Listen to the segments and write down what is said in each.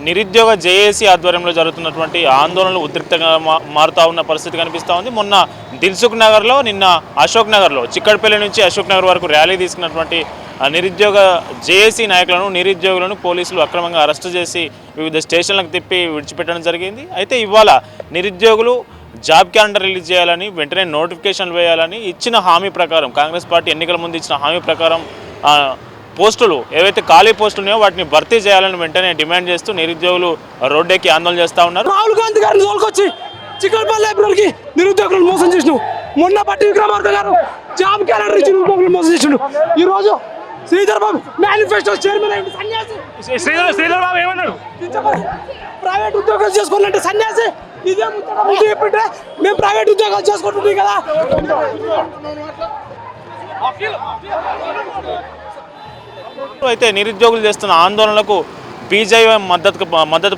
నిరుద్యోగ జేఏసీ ఆధ్వర్యంలో జరుగుతున్నటువంటి ఆందోళనలు ఉద్రిక్తంగా మారుతా ఉన్న పరిస్థితి కనిపిస్తూ ఉంది. మొన్న దిల్సుఖ్ నగర్లో, నిన్న అశోక్ నగర్లో, చిక్కడపల్లి నుంచి అశోక్ నగర్ వరకు ర్యాలీ తీసుకున్నటువంటి నిరుద్యోగ జేఏసీ నిరుద్యోగులను పోలీసులు అక్రమంగా అరెస్టు చేసి వివిధ స్టేషన్లకు తిప్పి విడిచిపెట్టడం జరిగింది. అయితే ఇవాళ నిరుద్యోగులు జాబ్ క్యాలెండర్ రిలీజ్ చేయాలని, వెంటనే నోటిఫికేషన్ వేయాలని ఇచ్చిన హామీ ప్రకారం, కాంగ్రెస్ పార్టీ ఎన్నికల ముందు ఇచ్చిన హామీ ప్రకారం పోస్టులు ఏవైతే ఖాళీ పోస్టులు ఉన్నాయో వాటిని భర్తీ చేయాలని వెంటనే డిమాండ్ చేస్తూ నిరుద్యోగులు రోడ్డెక్కి ఆందోళన చేస్తూ ఉన్నారు. రాహుల్ గాంధీ గారిని తోలుకొచ్చి చిక్కడపల్లి లైబ్రరీకి నిరుద్యోగులను మోసం చేసినావు. మొన్న పట్టి విక్రమార్క గారు జాబ్ క్యాలెండర్ ఇచ్చి నిరుద్యోగులు మోసం చేసిండు. ఈ రోజు శ్రీధర్ బాబు మేనిఫెస్టో చైర్మన్ అయ్యి సన్యాసి. శ్రీధర్ బాబు ఏమన్నాడు? ప్రైవేట్ ఉద్యోగాలు చేసుకోవాలంటే సన్యాసి. ఇదే ముచ్చట చెప్పింటే మేము ప్రైవేట్ ఉద్యోగాలు చేసుకుంటున్నాం కదా. అయితే నిరుద్యోగులు చేస్తున్న ఆందోళనలకు బీజేవైఎం మద్దతు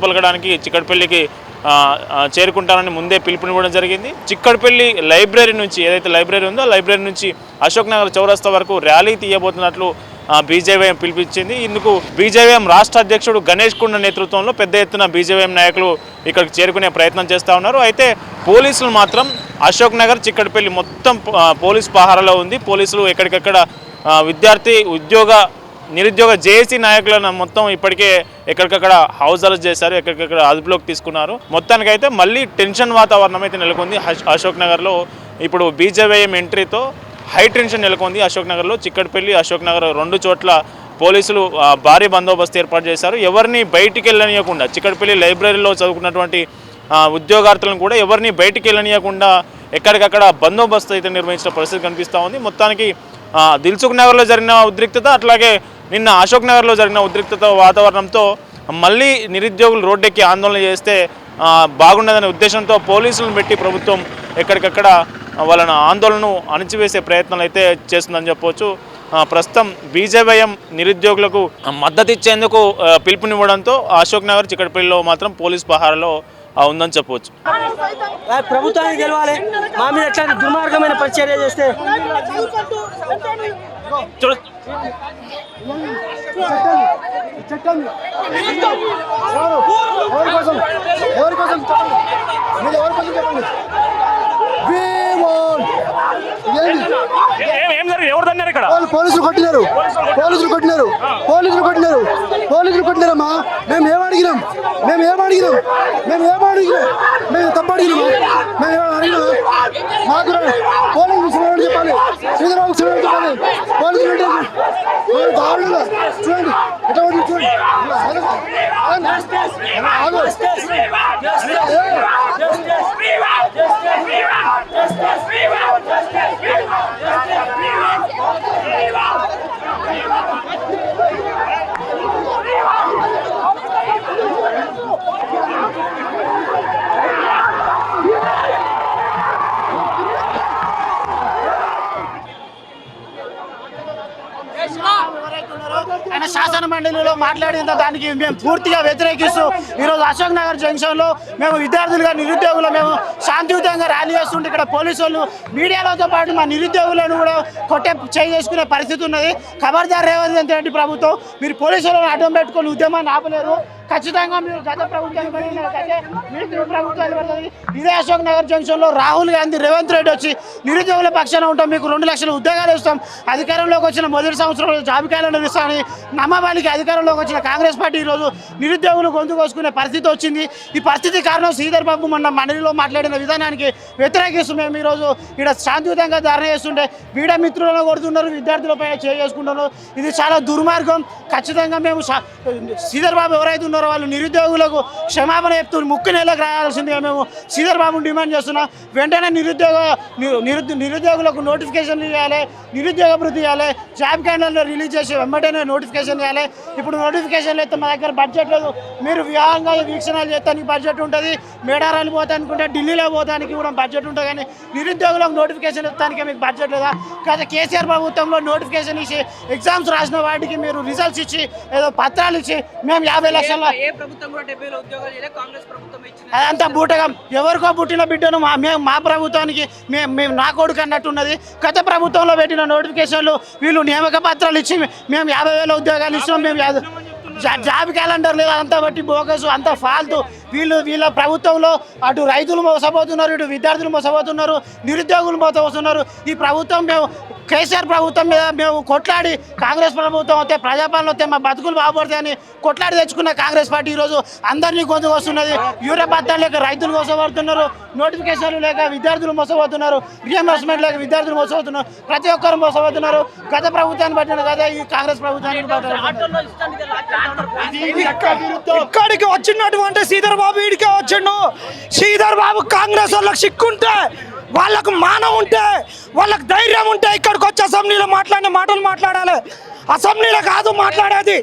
పలకడానికి చిక్కడపల్లికి చేరుకుంటారని ముందే పిలుపునివ్వడం జరిగింది. చిక్కడపల్లి లైబ్రరీ నుంచి, ఏదైతే లైబ్రరీ ఉందో లైబ్రరీ నుంచి అశోక్ నగర్ చౌరస్తా వరకు ర్యాలీ తీయబోతున్నట్లు బీజేవైఎం పిలిపించింది. ఇందుకు బీజేవైఎం రాష్ట్ర అధ్యక్షుడు గణేష్ కుండ నేతృత్వంలో పెద్ద ఎత్తున బీజేవైఎం నాయకులు ఇక్కడికి చేరుకునే ప్రయత్నం చేస్తూ ఉన్నారు. అయితే పోలీసులు మాత్రం అశోక్ నగర్, చిక్కడపల్లి మొత్తం పోలీస్ పహారాలో ఉంది. పోలీసులు ఎక్కడికక్కడ నిరుద్యోగ జేఏసీ నాయకులను మొత్తం ఇప్పటికే ఎక్కడికక్కడ హౌస్ అరెస్ట్ చేశారు, ఎక్కడికక్కడ అదుపులోకి తీసుకున్నారు. మొత్తానికైతే మళ్ళీ టెన్షన్ వాతావరణం అయితే నెలకొంది అశోక్ నగర్లో. ఇప్పుడు బీజేవైఎం ఎంట్రీతో హై టెన్షన్ నెలకొంది అశోక్ నగర్లో. చిక్కడపల్లి, అశోక్ నగర్ రెండు చోట్ల పోలీసులు భారీ బందోబస్తు ఏర్పాటు చేశారు. ఎవరిని బయటికి వెళ్ళనీయకుండా, చిక్కడపల్లి లైబ్రరీలో చదువుకున్నటువంటి ఉద్యోగార్థులను కూడా ఎవరిని బయటికి వెళ్ళనీయకుండా ఎక్కడికక్కడ బందోబస్తు అయితే నిర్వహించిన పరిస్థితి కనిపిస్తూ ఉంది. మొత్తానికి దిల్సుఖ్ నగర్లో జరిగిన ఉద్రిక్తత, అట్లాగే నిన్న అశోక్ నగర్లో జరిగిన ఉద్రిక్తత వాతావరణంతో మళ్ళీ నిరుద్యోగులు రోడ్డెక్కి ఆందోళన చేస్తే బాగుండదనే ఉద్దేశంతో పోలీసులను పెట్టి ప్రభుత్వం ఎక్కడికక్కడ వాళ్ళని ఆందోళనను అణిచివేసే ప్రయత్నాలు అయితే చేస్తుందని చెప్పవచ్చు. ప్రస్తుతం బీజేవైఎం నిరుద్యోగులకు మద్దతు ఇచ్చేందుకు పిలుపునివ్వడంతో అశోక్ నగర్, చిక్కడపల్లిలో మాత్రం పోలీస్ పహారాలో ఉందని చెప్పవచ్చు. ప్రభుత్వానికి గెలవాలి, మా మీద ఎట్లాంటి దుర్మార్గమైన పరిచర్య చేస్తే పోలీసులు కొట్టినారమ్మా. మేము తప్పు అడిగినామా? మాకు పోలీసు చెప్పాలి, శ్రీధరబాబు చెప్పాలి. పోలీసులు దారుణంగా చూడండి, ఎట్లా చూడండి. ఆయన శాసన మండలిలో మాట్లాడిన దానికి మేము పూర్తిగా వ్యతిరేకిస్తూ ఈరోజు అశోక్ నగర్ జంక్షన్లో మేము విద్యార్థులుగా, నిరుద్యోగులు మేము శాంతియుతంగా ర్యాలీ చేస్తుంటే ఇక్కడ పోలీసు వాళ్ళు మీడియాలతో పాటు మా నిరుద్యోగులను కూడా చేసుకునే పరిస్థితి ఉన్నది. ఖబర్దార్ రేవంత్ రెడ్డి ప్రభుత్వం, మీరు పోలీసులను అడ్డం పెట్టుకొని ఉద్యమాన్ని ఆపలేరు. ఖచ్చితంగా మీరు గత ప్రభుత్వాలు పడుతుంది. ఇదే అశోక్ నగర్ జంక్షన్లో రాహుల్ గాంధీ, రేవంత్ రెడ్డి వచ్చి నిరుద్యోగుల పక్షాన ఉంటాం, మీకు 2 లక్షల ఉద్యోగాలు ఇస్తాం, అధికారంలోకి వచ్చిన మొదటి సంవత్సరంలో జాబ్ క్యాలెండర్ ఇస్తామని నమ్మబాలికి అధికారంలోకి వచ్చిన కాంగ్రెస్ పార్టీ ఈరోజు నిరుద్యోగులు గొంతు కోసుకునే పరిస్థితి వచ్చింది. ఈ పరిస్థితి కారణం శ్రీధర్ బాబు మొన్న మండలిలో మాట్లాడిన విధానానికి వ్యతిరేకిస్తూ మేము ఈరోజు ఇక్కడ శాంతియుతంగా ధర్నా చేస్తుంటే వీడ మిత్రులను కొడుతున్నారు, విద్యార్థులపై చేసుకుంటున్నారు. ఇది చాలా దుర్మార్గం. ఖచ్చితంగా మేము శ్రీధర్ బాబు ఎవరైతే ఉన్నారో వాళ్ళు నిరుద్యోగులకు క్షమాపణ చెప్తూ ముక్కు నెలకు రాయాల్సిందిగా మేము శ్రీధర్ బాబుని డిమాండ్ చేస్తున్నాం. వెంటనే నిరుద్యోగులకు నోటిఫికేషన్ ఇవ్వాలి, నిరుద్యోగ భృతి ఇవ్వాలి, జాబ్ క్యాలెండర్ రిలీజ్ చేసి వెంటనే నోటిఫికేషన్ ఇవ్వాలి. ఇప్పుడు నోటిఫికేషన్లు అయితే మా దగ్గర బడ్జెట్ లేదు. మీరు విహారంగా వీక్షణాలు చేస్తానికి బడ్జెట్ ఉంటుంది, మేడారాలు పోతానుకుంటే ఢిల్లీలో పోతానికి కూడా బడ్జెట్ ఉంటుంది. కానీ నిరుద్యోగులకు నోటిఫికేషన్ ఇస్తానికి మీకు బడ్జెట్ లేదా? గత కేసీఆర్ ప్రభుత్వంలో నోటిఫికేషన్ ఇచ్చి ఎగ్జామ్స్ రాసిన వాటికి మీరు రిజల్ట్స్ ఇచ్చి ఏదో పత్రాలు ఇచ్చి మేము 50 లక్షల అదంతా బూటకం. ఎవరికో పుట్టిన బిడ్డను మా ప్రభుత్వానికి మేము నా కొడుకు అన్నట్టున్నది. గత ప్రభుత్వంలో పెట్టిన నోటిఫికేషన్లు వీళ్ళు నియామక పత్రాలు ఇచ్చి మేము 50,000 ఉద్యోగాలు ఇచ్చినాం, మేము జాబ్ క్యాలెండర్ లేదు, అంతా బట్టి బోగసు, అంత ఫాల్తు. వీళ్ళ ప్రభుత్వంలో అటు రైతులు మోసపోతున్నారు, ఇటు విద్యార్థులు మోసపోతున్నారు, నిరుద్యోగులు మోసపోతున్నారు. ఈ ప్రభుత్వం మేము కేసీఆర్ ప్రభుత్వం మీద మేము కొట్లాడి కాంగ్రెస్ ప్రభుత్వం వస్తే ప్రజాపాలన వస్తే మా బతుకులు బాగుపడతాయని కొట్లాడి తెచ్చుకున్న కాంగ్రెస్ పార్టీ ఈరోజు అందరినీ గొంతుకు వస్తున్నది. యూరియా బత్తాలు లేక రైతులు మోసపడుతున్నారు, నోటిఫికేషన్లు లేక విద్యార్థులు మోసపోతున్నారు, రియంబర్స్మెంట్ లేక విద్యార్థులు మోసపోతున్నారు, ప్రతి ఒక్కరు మోసపోతున్నారు. గత ప్రభుత్వాన్ని బట్టిన కదా ఈ కాంగ్రెస్ ప్రభుత్వాన్ని ఇక్కడికి వచ్చినటువంటి శ్రీధర్ బాబు ఇడికే వచ్చిండు. శ్రీధర్ బాబు కాంగ్రెస్ వాళ్ళకి సిక్కుంటే, వాళ్ళకు మానం ఉంటే, వాళ్ళకి ధైర్యం ఉంటే ఇక్కడికి వచ్చి అసెంబ్లీలో మాట్లాడిన మాటలు మాట్లాడాలి. అసెంబ్లీలో కాదు మాట్లాడేది,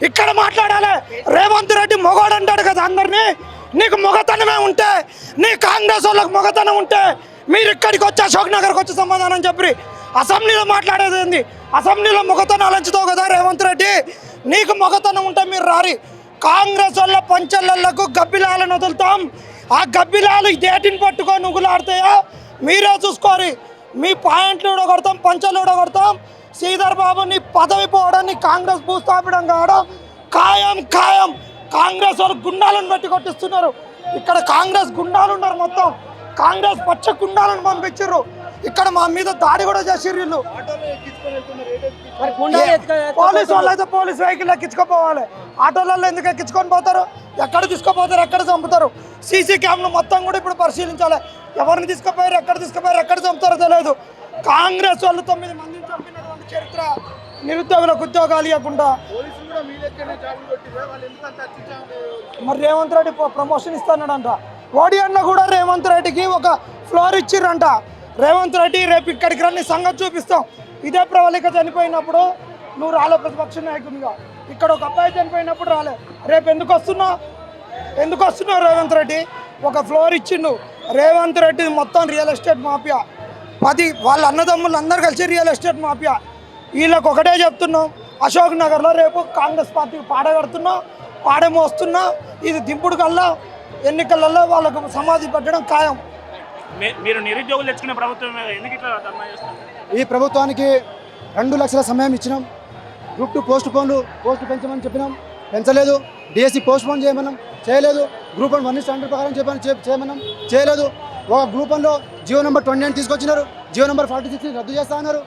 ఇక్కడ మాట్లాడాలి. రేవంత్ రెడ్డి మొగోడు అంటాడు కదా అందరినీ. నీకు మొగతనమే ఉంటే, నీ కాంగ్రెస్ వాళ్ళకి మొగతనం ఉంటే మీరు ఇక్కడికి వచ్చి అశోక్ నగర్కి వచ్చి సమాధానం చెప్పి అసెంబ్లీలో మాట్లాడేది ఏంది? అసెంబ్లీలో మొగతనాలు ఎంచుతావు కదా రేవంత్ రెడ్డి. నీకు మొగతనం ఉంటే మీరు రారి. కాంగ్రెస్ వాళ్ళ పంచళ్ళకు గబ్బిలాలను వదులుతాం. ఆ గబ్బిలాలు దేటిని పట్టుకొని నుగులాడతాయో మీరే చూసుకోరి. మీ పాయింట్లు ఊడగొడతాం, పంచలు ఊడగొడతాం. శ్రీధర్ బాబు నీ పదవి పోవడం, నీ కాంగ్రెస్ భూస్థాపడం కావడం ఖాయం ఖాయం. కాంగ్రెస్ వాళ్ళు గుండాలను బట్టి కొట్టిస్తున్నారు. ఇక్కడ కాంగ్రెస్ గుండాలు ఉన్నారు, మొత్తం కాంగ్రెస్ పచ్చ గుండాలను పంపించారు. ఇక్కడ మా మీద దాడి కూడా చేసిర్రు వీళ్ళు. పోలీసు వాళ్ళు అయితే పోలీస్ వెహికల్ ఎక్కించుకోపోవాలి. ఆటోలలో ఎందుకు ఎక్కించుకొని పోతారు? ఎక్కడ తీసుకుపోతారు, ఎక్కడ చంపుతారు? సీసీ క్యామ్లు మొత్తం కూడా ఇప్పుడు పరిశీలించాలి. ఎవరిని తీసుకుపోయారు, ఎక్కడ చంపుతారో తెలియదు. కాంగ్రెస్ వాళ్ళు 9 మందిని చంపినటువంటి చరిత్ర. నిరుద్యోగులకు ఉద్యోగాలు ఇవ్వకుండా మరి రేవంత్ రెడ్డి ప్రమోషన్ ఇస్తానంట. ఓడి అన్న కూడా రేవంత్ రెడ్డికి ఒక ఫ్లోర్ ఇచ్చిర్రంట. రేవంత్ రెడ్డి రేపు ఇక్కడికి రండి, సంగతి చూపిస్తాం. ఇదే ప్రవళిక చనిపోయినప్పుడు నువ్వు రాలే ప్రతిపక్ష నాయకునిగా. ఇక్కడ ఒక అబ్బాయి చనిపోయినప్పుడు రాలే. రేపు ఎందుకు వస్తున్నావు రేవంత్ రెడ్డి? ఒక ఫ్లోర్ ఇచ్చిండు రేవంత్ రెడ్డి. మొత్తం రియల్ ఎస్టేట్ మాఫియా. 10 వాళ్ళ అన్నదమ్ములు అందరు కలిసి రియల్ ఎస్టేట్ మాఫియా. వీళ్ళకి ఒకటే చెప్తున్నాం, అశోక్ నగర్లో రేపు కాంగ్రెస్ పార్టీకి పాడ కడుతున్నాం, పాడ మోస్తున్నా. ఇది దింపుడు కల్లా ఎన్నికలలో వాళ్ళకు సమాధి పెట్టడం ఖాయం. మీరు నిరుద్యోగులు తెచ్చుకునే ప్రభుత్వం ఎందుకు ఇట్లా ధర్నా చేస్తారు? ఈ ప్రభుత్వానికి 2 లక్షల సమయం ఇచ్చినాం. గ్రూప్ 2 పోస్ట్ పెంచమని చెప్పినాం, పెంచలేదు. డిఎస్సి పోస్ట్ పోన్ చేయమన్నాం, చేయలేదు. గ్రూప్ 1 స్టాండర్డ్ ప్రకారం చేయమన్నాం, చేయలేదు. ఒక గ్రూప్ 1లో జియో నెంబర్ 29 తీసుకొచ్చినారు, జియో నెంబర్ 46 రద్దు చేస్తా అన్నారు.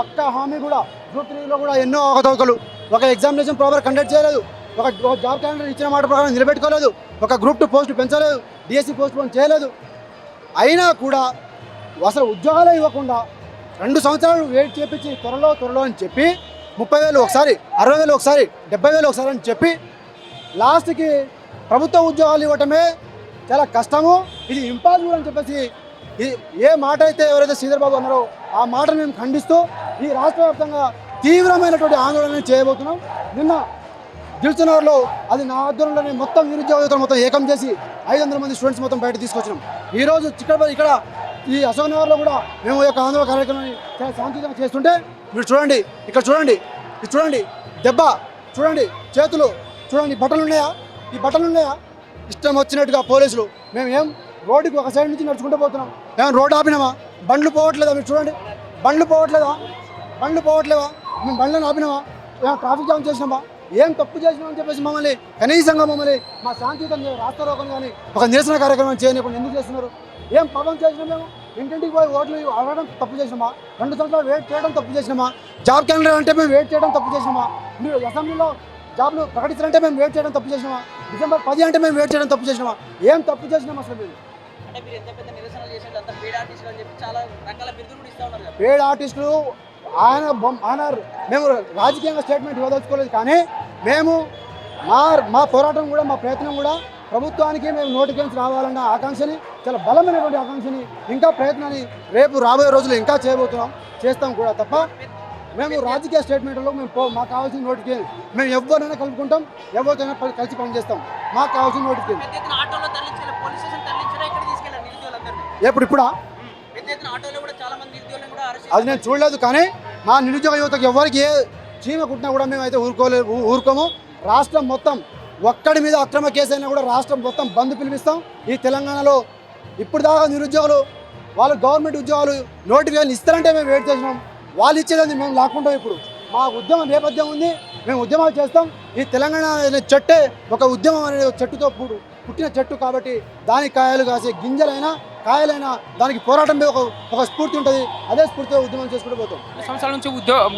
ఒక్క హామీ కూడా గ్రూప్ 3లో కూడా ఎన్నో అవకతవకలు. ఒక ఎగ్జామినేషన్ ప్రాపర్ కండక్ట్ చేయలేదు, ఒక జాబ్ క్యాలెండర్ ఇచ్చిన మాట ప్రకారం నిలబెట్టుకోలేదు, ఒక గ్రూప్ 2 పోస్ట్ పెంచలేదు, డిఎస్సి పోస్ట్ పోన్ చేయలేదు. అయినా కూడా అసలు ఉద్యోగాలు ఇవ్వకుండా 2 సంవత్సరాలు వెయిట్ చేపించి త్వరలో అని చెప్పి 30,000 ఒకసారి, 60,000 ఒకసారి, 70,000 ఒకసారి అని చెప్పి లాస్ట్కి ప్రభుత్వ ఉద్యోగాలు ఇవ్వటమే చాలా కష్టము, ఇది ఇంపాసిబుల్ అని చెప్పేసి ఏ మాట అయితే ఎవరైతే శ్రీధర్ బాబు అన్నారో ఆ మాటను మేము ఖండిస్తూ ఈ రాష్ట్ర వ్యాప్తంగా తీవ్రమైనటువంటి ఆందోళన చేయబోతున్నాం. నిన్న దిల్సునగర్లో అది నా ఆధ్వర్యంలోనే మొత్తం నిరుద్యోగ యువతను మొత్తం ఏకం చేసి 500 మంది స్టూడెంట్స్ మొత్తం బయట తీసుకొచ్చినాం. ఈరోజు ఇక్కడ ఈ అశోక్ నగర్లో కూడా మేము ఈ యొక్క ఆందోళన కార్యక్రమాన్ని చాలా శాంతియుతంగా చేస్తుంటే మీరు చూడండి, ఇక్కడ చూడండి, ఇది చూడండి, దెబ్బ చూడండి, చేతులు చూడండి, బట్టలు ఉన్నాయా? ఇష్టం వచ్చినట్టుగా పోలీసులు. మేము ఏం రోడ్డుకి ఒక సైడ్ నుంచి నడుచుకుంటూ పోతున్నాం, మేము రోడ్డు ఆపినామా? బండ్లు పోవట్లేదా? మీరు చూడండి, బండ్లు పోవట్లేదా? మేము బండ్లను ఆపినామా? Traffic jam చేసినామా? ఏం తప్పు చేసినామని చెప్పేసి మమ్మల్ని కనీసంగా మా శాంతియుతంగా రాస్తారోకం కానీ ఒక నిరసన కార్యక్రమం చేయకుండా ఎందుకు చేస్తున్నారు? ఏం పాపం చేసినాం? మేము ఇంటింటికి పోయి ఓట్లు అడగడం తప్పు చేసినామా? 2 సంవత్సరాలు వెయిట్ చేయడం తప్పు చేసినామా? జాబ్ క్యాలెండర్ అంటే మేము వెయిట్ చేయడం తప్పు చేసినామా? మీరు అసెంబ్లీలో జాబ్లు ప్రకటించాలంటే మేము వెయిట్ చేయడం తప్పు చేసినామా? డిసెంబర్ 10 అంటే మేము వెయిట్ చేయడం తప్పు చేసినామా? ఏం తప్పు చేసినామా అసలు? మీరు పేడ్ ఆర్టిస్టులు ఆయన మేము రాజకీయంగా స్టేట్మెంట్ ఇవ్వదలుచుకోలేదు, కానీ మేము మా పోరాటం కూడా మా ప్రయత్నం కూడా ప్రభుత్వానికి మేము నోటిఫికేషన్ రావాలన్న ఆకాంక్షని, చాలా బలమైనటువంటి ఆకాంక్షని, ఇంకా ప్రయత్నాన్ని రేపు రాబోయే రోజులు ఇంకా చేస్తాం కూడా తప్ప మేము రాజకీయ స్టేట్మెంట్లో మాకు కావాల్సిన నోటిఫికేషన్ మేము ఎవరైనా కలుపుకుంటాం, ఎవరితోనైనా కలిసి పనిచేస్తాం. మాకు కావాల్సిన నోటిఫికేషన్ ఇప్పుడా అది నేను చూడలేదు, కానీ మా నిరుద్యోగ యువతకు ఎవరికి ఏ చీమ కుట్టినా కూడా మేము అయితే ఊరుకోము. రాష్ట్రం మొత్తం ఒక్కడి మీద అక్రమ కేసు అయినా కూడా రాష్ట్రం మొత్తం బంద్ పిలిపిస్తాం. ఈ తెలంగాణలో ఇప్పుడు దాకా నిరుద్యోగులు వాళ్ళు గవర్నమెంట్ ఉద్యోగాలు నోటిఫికేషన్ ఇస్తారంటే మేము వెయిట్ చేసినాం, వాళ్ళు ఇచ్చేదని మేము లాక్కుంటాం. ఇప్పుడు మా ఉద్యమ నేపథ్యం ఉంది, మేము ఉద్యమాలు చేస్తాం. ఈ తెలంగాణ అనే చెట్టే ఒక ఉద్యమం అనే చెట్టుతో పుట్టిన చెట్టు కాబట్టి దానికి కాయలు కాసే గింజలైనా కాయలైనా దానికి పోరాటం మీద ఒక స్ఫూర్తి ఉంటుంది. అదే స్ఫూర్తితో ఉద్యమం చేసుకుంటూ పోతాం. 3 సంవత్సరాల నుంచి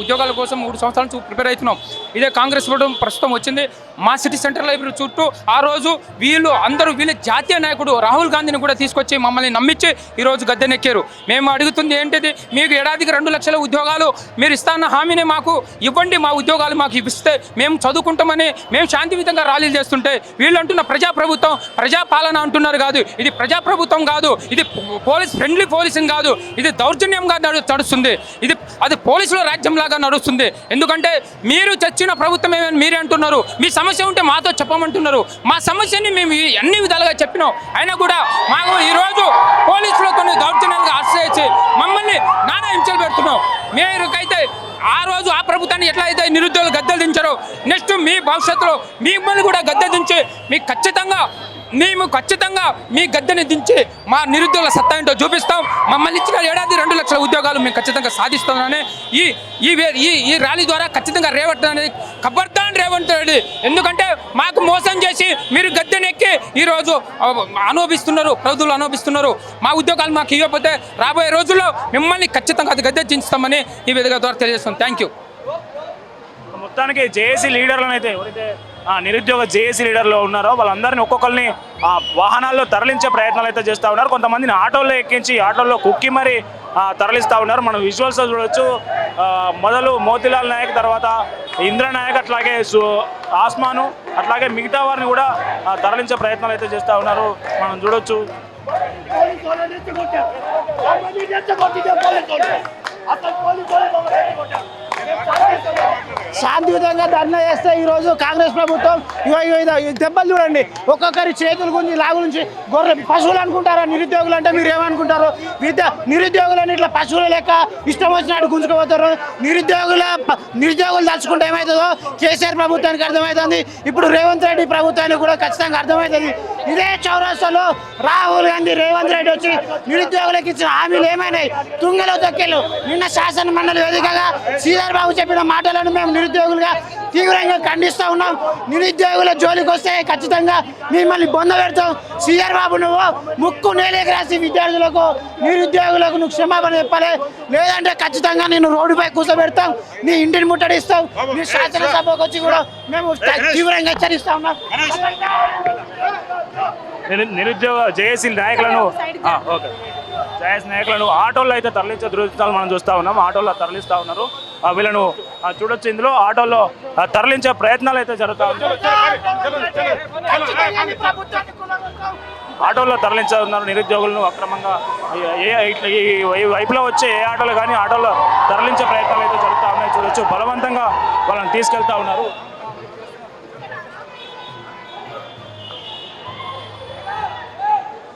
ఉద్యోగాల కోసం 3 సంవత్సరాల నుంచి ప్రిపేర్ అవుతున్నాం. ఇదే కాంగ్రెస్ ప్రభుత్వం ప్రస్తుతం వచ్చింది. మా సిటీ సెంటర్ లైబ్రరీ చుట్టూ ఆ రోజు వీళ్ళ జాతీయ నాయకుడు రాహుల్ గాంధీని కూడా తీసుకొచ్చి మమ్మల్ని నమ్మించి ఈరోజు గద్దెనెక్కారు. మేము అడుగుతుంది ఏంటిది, మీకు ఏడాదికి 2 లక్షల ఉద్యోగాలు మీరు ఇస్తాన్న హామీని మాకు ఇవ్వండి, మా ఉద్యోగాలు మాకు ఇస్తే మేము చదువుకుంటామని మేము శాంతియుతంగా ర్యాలీలు చేస్తుంటే వీళ్ళు అంటున్న ప్రజాప్రభుత్వం ప్రజాపాలన అంటున్నారు. కాదు, ఇది ప్రజాప్రభుత్వం కాదు, ఇది పోలీస్ ఫ్రెండ్లీ పోలీసింగ్ కాదు, ఇది దౌర్జన్యంగా నడుస్తుంది, అది పోలీసుల రాజ్యంలాగా నడుస్తుంది. ఎందుకంటే మీరు చచ్చిన ప్రభుత్వం ఏమని మీరే అంటున్నారు. మీ సమస్య ఉంటే మాతో చెప్పమంటున్నారు. మా సమస్యని మేము అన్ని విధాలుగా చెప్పినాం. అయినా కూడా మాకు ఈరోజు పోలీసులతో దౌర్జన్యాలుగా ఆశ్రయించి మమ్మల్ని నానా హింసలు పెడుతున్నాం. మీరుకైతే ఆ రోజు ఆ ప్రభుత్వాన్ని ఎట్లా అయితే నిరుద్యోగులు గద్దెలు దించారో నెక్స్ట్ మీ భవిష్యత్తులో మిమ్మల్ని కూడా గద్దె దించి మేము ఖచ్చితంగా మీ గద్దెని దించి మా నిరుద్యోగుల సత్తా ఏంటో చూపిస్తాం. మమ్మల్ని ఇచ్చిన ఏడాది 2 లక్షల ఉద్యోగాలు మేము ఖచ్చితంగా సాధిస్తామని ఈ ర్యాలీ ద్వారా ఖచ్చితంగా రేవంత్ అనేది ఖబర్దార్ రేవంత్ రెడ్డి. ఎందుకంటే మాకు మోసం చేసి మీరు గద్దెనెక్కి ఈరోజు ప్రజలు అనుభవిస్తున్నారు. మా ఉద్యోగాలు మాకు ఇవ్వకపోతే రాబోయే రోజుల్లో మిమ్మల్ని ఖచ్చితంగా అది గద్దె దించుతామని ఈ విధంగా ద్వారా తెలియజేస్తాం. Thank you. మొత్తానికి జేఏసీ లీడర్లను అయితే ఎవరైతే నిరుద్యోగ జేఏసీ లీడర్లు ఉన్నారో వాళ్ళందరినీ ఒక్కొక్కరిని వాహనాల్లో తరలించే ప్రయత్నాలు అయితే చేస్తూ ఉన్నారు. కొంతమందిని ఆటోల్లో ఎక్కించి ఆటోల్లో కుక్కి మరి తరలిస్తూ ఉన్నారు. మనం విజువల్స్ చూడవచ్చు. మొదలు మోతీలాల్ నాయక్, తర్వాత ఇంద్రనాయక్, అట్లాగే ఆస్మాను, అట్లాగే మిగతా వారిని కూడా తరలించే ప్రయత్నాలు అయితే చేస్తూ ఉన్నారు. మనం చూడొచ్చు. శాంతియుతంగా ధర్నా చేస్తే ఈరోజు కాంగ్రెస్ ప్రభుత్వం దెబ్బలు చూడండి. ఒక్కొక్కరి చేతుల గురించి లాగు నుంచి పశువులు అనుకుంటారా నిరుద్యోగులు అంటే? మీరు ఏమనుకుంటారు? నిరుద్యోగులని ఇట్లా పశువుల లెక్క ఇష్టం వచ్చినట్టు గుంజుకుపోతారు. నిరుద్యోగులు తలుచుకుంటే ఏమవుతుందో కేసీఆర్ ప్రభుత్వానికి అర్థమవుతుంది. ఇప్పుడు రేవంత్ రెడ్డి ప్రభుత్వానికి కూడా ఖచ్చితంగా అర్థమవుతుంది. ఇదే చౌరస్తాలో రాహుల్ గాంధీ రేవంత్ రెడ్డి వచ్చి నిరుద్యోగులకు ఇచ్చిన హామీలు ఏమైనాయి? తుంగలో తొక్కెళ్ళు. నిన్న శాసన మండలి వేదికగా శ్రీధర్ బాబు చెప్పిన మాటలను మేము నిరుద్యోగులుగా తీవ్రంగా ఖండిస్తూ ఉన్నాం. నిరుద్యోగుల జోలికి వస్తే ఖచ్చితంగా మిమ్మల్ని బొంద పెడతాం. శ్రీధర్ బాబు నువ్వు ముక్కు నేలేకి రాసి విద్యార్థులకు నిరుద్యోగులకు నువ్వు క్షమాపణ చెప్పాలి. లేదంటే ఖచ్చితంగా నేను రోడ్డుపై కూర్చోబెడతాం, నీ ఇంటిని ముట్టడిస్తాం. నీ శాసనసభకు వచ్చి కూడా మేము తీవ్రంగా హెచ్చరిస్తా ఉన్నాం. నిరుద్యోగ జేఏసీ నాయకులను ఆటోల్లో అయితే తరలించే దృశ్యాలు మనం చూస్తూ ఉన్నాం. ఆటోల్లో తరలిస్తూ ఉన్నారు. వీళ్ళను చూడొచ్చు. ఇందులో ఆటోల్లో తరలించే ప్రయత్నాలు అయితే జరుగుతూ ఉన్నాయి. ఆటోల్లో తరలించే ఉన్నారు నిరుద్యోగులను అక్రమంగా. ఈ వైపులో వచ్చే ఏ ఆటోలు కానీ ఆటోల్లో తరలించే ప్రయత్నాలు అయితే జరుగుతూ ఉన్నాయి. చూడొచ్చు, బలవంతంగా వాళ్ళని తీసుకెళ్తా ఉన్నారు.